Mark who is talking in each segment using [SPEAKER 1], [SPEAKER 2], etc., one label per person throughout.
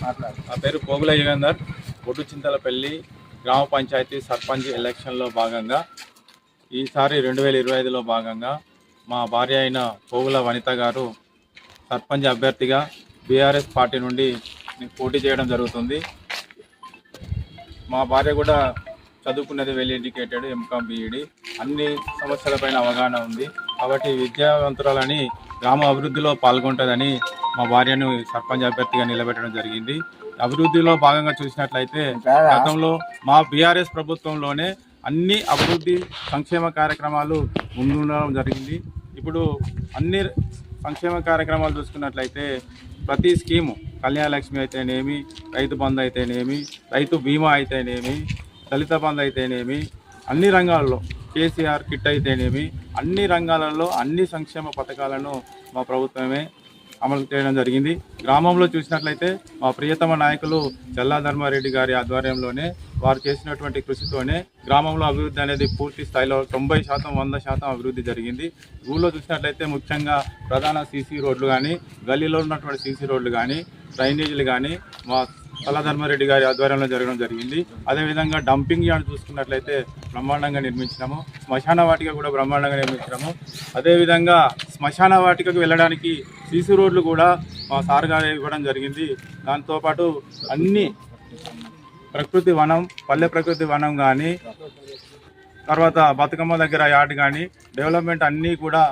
[SPEAKER 1] నా పేరు పోగుల యుగంధర్. బొడ్డుచింతలపల్లి గ్రామ పంచాయతీ సర్పంచ్ ఎలక్షన్లో భాగంగా ఈసారి 2025లో భాగంగా మా భార్య అయిన పోగుల వనిత గారు సర్పంచ్ అభ్యర్థిగా బీఆర్ఎస్ పార్టీ నుండి పోటీ చేయడం జరుగుతుంది. మా భార్య కూడా చదువుకున్నది వెల్ ఎడ్యుకేటెడ్, ఎంకామ్ బీఈడి, అన్ని సమస్యలపైన అవగాహన ఉంది. కాబట్టి విద్యావంతురాలని గ్రామ అభివృద్ధిలో పాల్గొంటుందని మా భార్యను సర్పంచ్ అభ్యర్థిగా నిలబెట్టడం జరిగింది. అభివృద్ధిలో భాగంగా చూసినట్లయితే గతంలో మా బీఆర్ఎస్ ప్రభుత్వంలోనే అన్ని అభివృద్ధి సంక్షేమ కార్యక్రమాలు ముందుండడం జరిగింది. ఇప్పుడు అన్ని సంక్షేమ కార్యక్రమాలు చూసుకున్నట్లయితే ప్రతి స్కీము, కళ్యాణ లక్ష్మి అయితేనేమి, రైతు బంధు అయితేనేమి, రైతు బీమా అయితేనేమి, దళిత బంధు అయితేనేమి, అన్ని రంగాల్లో కేసీఆర్ కిట్ అయితేనేమి, అన్ని రంగాలలో అన్ని సంక్షేమ పథకాలను మా ప్రభుత్వమే అమలు చేయడం జరిగింది. గ్రామంలో చూసినట్లయితే మా ప్రియతమ నాయకులు చల్లా ధర్మారెడ్డి గారి ఆధ్వర్యంలోనే వారు చేసినటువంటి కృషితోనే గ్రామంలో అభివృద్ధి అనేది పూర్తి స్థాయిలో 90%, 100% అభివృద్ధి జరిగింది. ఊళ్ళో చూసినట్లయితే ముఖ్యంగా ప్రధాన సీసీ రోడ్లు కానీ, గల్లీలో ఉన్నటువంటి సీసీ రోడ్లు కానీ, డ్రైనేజీలు కానీ మా చల్లా ధర్మారెడ్డి గారి ఆధ్వర్యంలో జరగడం జరిగింది. అదేవిధంగా డంపింగ్ యార్డ్ చూసుకున్నట్లయితే బ్రహ్మాండంగా నిర్మించినాము. శ్మశాన వాటిక కూడా బ్రహ్మాండంగా నిర్మించినాము. అదేవిధంగా శ్మశాన వాటికకు వెళ్ళడానికి సీసీ రోడ్లు కూడా మా సార్ గారు ఇవ్వడం జరిగింది. దాంతోపాటు అన్ని ప్రకృతి వనం, పల్లె ప్రకృతి వనం కానీ, తర్వాత బతుకమ్మ దగ్గర యార్డ్ కానీ డెవలప్మెంట్ అన్నీ కూడా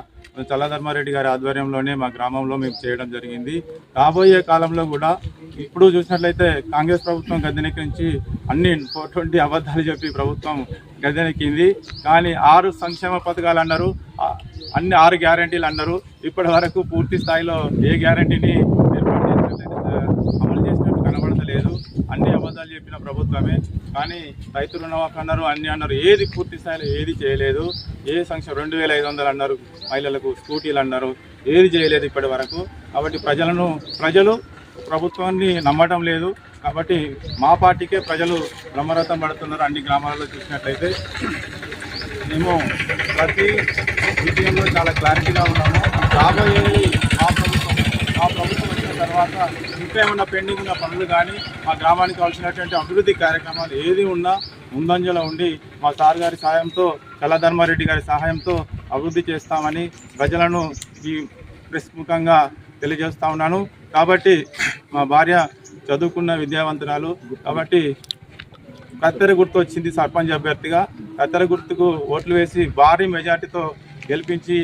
[SPEAKER 1] చల్లా ధర్మారెడ్డి గారి ఆధ్వర్యంలోనే మా గ్రామంలో మేము చేయడం జరిగింది. రాబోయే కాలంలో కూడా ఇప్పుడు చూసినట్లయితే కాంగ్రెస్ ప్రభుత్వం గద్దెనెక్కించి అన్ని 420 అబద్ధాలు చెప్పి ప్రభుత్వం గద్దెనెక్కింది. కానీ 6 సంక్షేమ పథకాలు అన్నారు, అన్ని 6 గ్యారంటీలు అన్నారు. ఇప్పటి వరకు పూర్తి స్థాయిలో ఏ గ్యారంటీని అమలు చేసినట్టు కనబడతలేదు. అన్ని అబద్ధాలు చెప్పిన ప్రభుత్వమే. కానీ రైతు రుణమాఫీ అన్నారు, అన్ని అన్నారు, ఏది పూర్తి స్థాయిలో ఏది చేయలేదు. ఏ సంక్షేమ 2500 అన్నారు, మహిళలకు స్కూటీలు అన్నారు, ఏది చేయలేదు ఇప్పటి వరకు. కాబట్టి ప్రజలు ప్రభుత్వాన్ని నమ్మటం లేదు. కాబట్టి మా పార్టీకే ప్రజలు బ్రహ్మరథం పడుతున్నారు. అన్ని గ్రామాలలో చూసినట్లయితే మేము ప్రతి విషయంలో చాలా క్లారిటీగా ఉన్నాము. రాబోయేది మా ప్రభుత్వం వచ్చిన తర్వాత ఇంకా ఏమన్నా పెండింగ్ ఉన్న పనులు కానీ, మా గ్రామానికి కావాల్సినటువంటి అభివృద్ధి కార్యక్రమాలు ఏది ఉన్నా ముందంజలో ఉండి మా సార్ గారి సహాయంతో, చల్లా ధర్మారెడ్డి గారి సహాయంతో అభివృద్ధి చేస్తామని ప్రజలను ఈ ప్రెస్ ముఖంగా తెలియజేస్తా ఉన్నాను. కాబట్టి మా భార్య చదువుకున్న విద్యావంతురాలు కాబట్టి కత్తెర గుర్తు వచ్చింది సర్పంచ్ అభ్యర్థిగా. కత్తెర గుర్తుకు ఓట్లు వేసి భారీ మెజార్టీతో గెలిపించి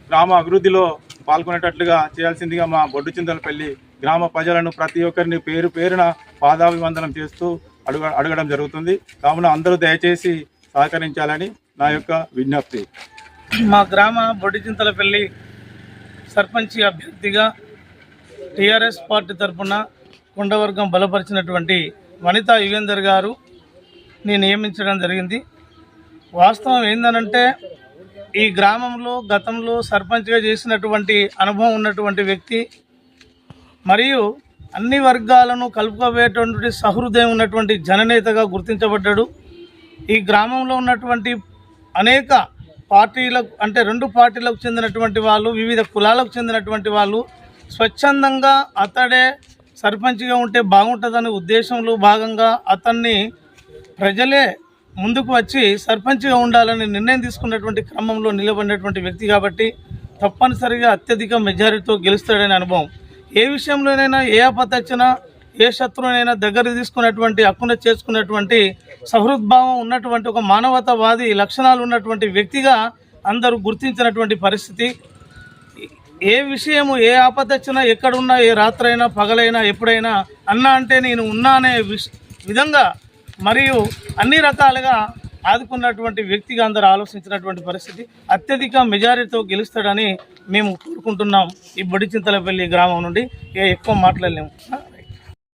[SPEAKER 1] గ్రామ అభివృద్ధిలో పాల్గొనేటట్లుగా చేయాల్సిందిగా మా బొడ్డుచింతలపల్లి గ్రామ ప్రజలను ప్రతి ఒక్కరిని పేరు పేరున పాదాభివందనం చేస్తూ అడగడం జరుగుతుంది. కావున అందరూ దయచేసి సహకరించాలని నా యొక్క విజ్ఞప్తి.
[SPEAKER 2] మా గ్రామ బొడ్డుచింతలపల్లి సర్పంచ్ అభ్యర్థిగా టీఆర్ఎస్ పార్టీ తరఫున కొండవర్గం బలపరిచినటువంటి వనితా యుగేందర్ గారు నేను నియమించడం జరిగింది. వాస్తవం ఏందనంటే ఈ గ్రామంలో గతంలో సర్పంచ్గా చేసినటువంటి అనుభవం ఉన్నటువంటి వ్యక్తి, మరియు అన్ని వర్గాలను కలుపుకోబోయేటువంటి సహృదయం ఉన్నటువంటి జననేతగా గుర్తించబడ్డాడు. ఈ గ్రామంలో ఉన్నటువంటి అనేక పార్టీలకు, అంటే 2 పార్టీలకు చెందినటువంటి వాళ్ళు, వివిధ కులాలకు చెందినటువంటి వాళ్ళు స్వచ్ఛందంగా అతడే సర్పంచ్గా ఉంటే బాగుంటుందనే ఉద్దేశంలో భాగంగా అతన్ని ప్రజలే ముందుకు వచ్చి సర్పంచ్గా ఉండాలని నిర్ణయం తీసుకున్నటువంటి క్రమంలో నిలబడినటువంటి వ్యక్తి కాబట్టి తప్పనిసరిగా అత్యధిక మెజారిటీతో గెలుస్తాడనే అనుభవం. ఏ విషయంలోనైనా ఏ ఆపద వచ్చినా, ఏ శత్రువునైనా దగ్గర తీసుకున్నటువంటి, హక్కున చేసుకున్నటువంటి సహృద్భావం ఉన్నటువంటి ఒక మానవతావాది లక్షణాలు ఉన్నటువంటి వ్యక్తిగా అందరూ గుర్తించినటువంటి పరిస్థితి. ఏ విషయము, ఏ ఆపద వచ్చినా, ఎక్కడున్నా, ఏ రాత్రైనా పగలైనా ఎప్పుడైనా అన్నా అంటే నేను ఉన్నా అనే విధంగా మరియు అన్ని రకాలుగా ఆదుకున్నటువంటి వ్యక్తిగా అందరూ ఆలోచించినటువంటి పరిస్థితి. అత్యధిక మెజారిటీతో గెలుస్తాడని మేము కోరుకుంటున్నాం. ఈ బొడ్డుచింతలపల్లి గ్రామం నుండి ఎక్కువ మాట్లాడలేము.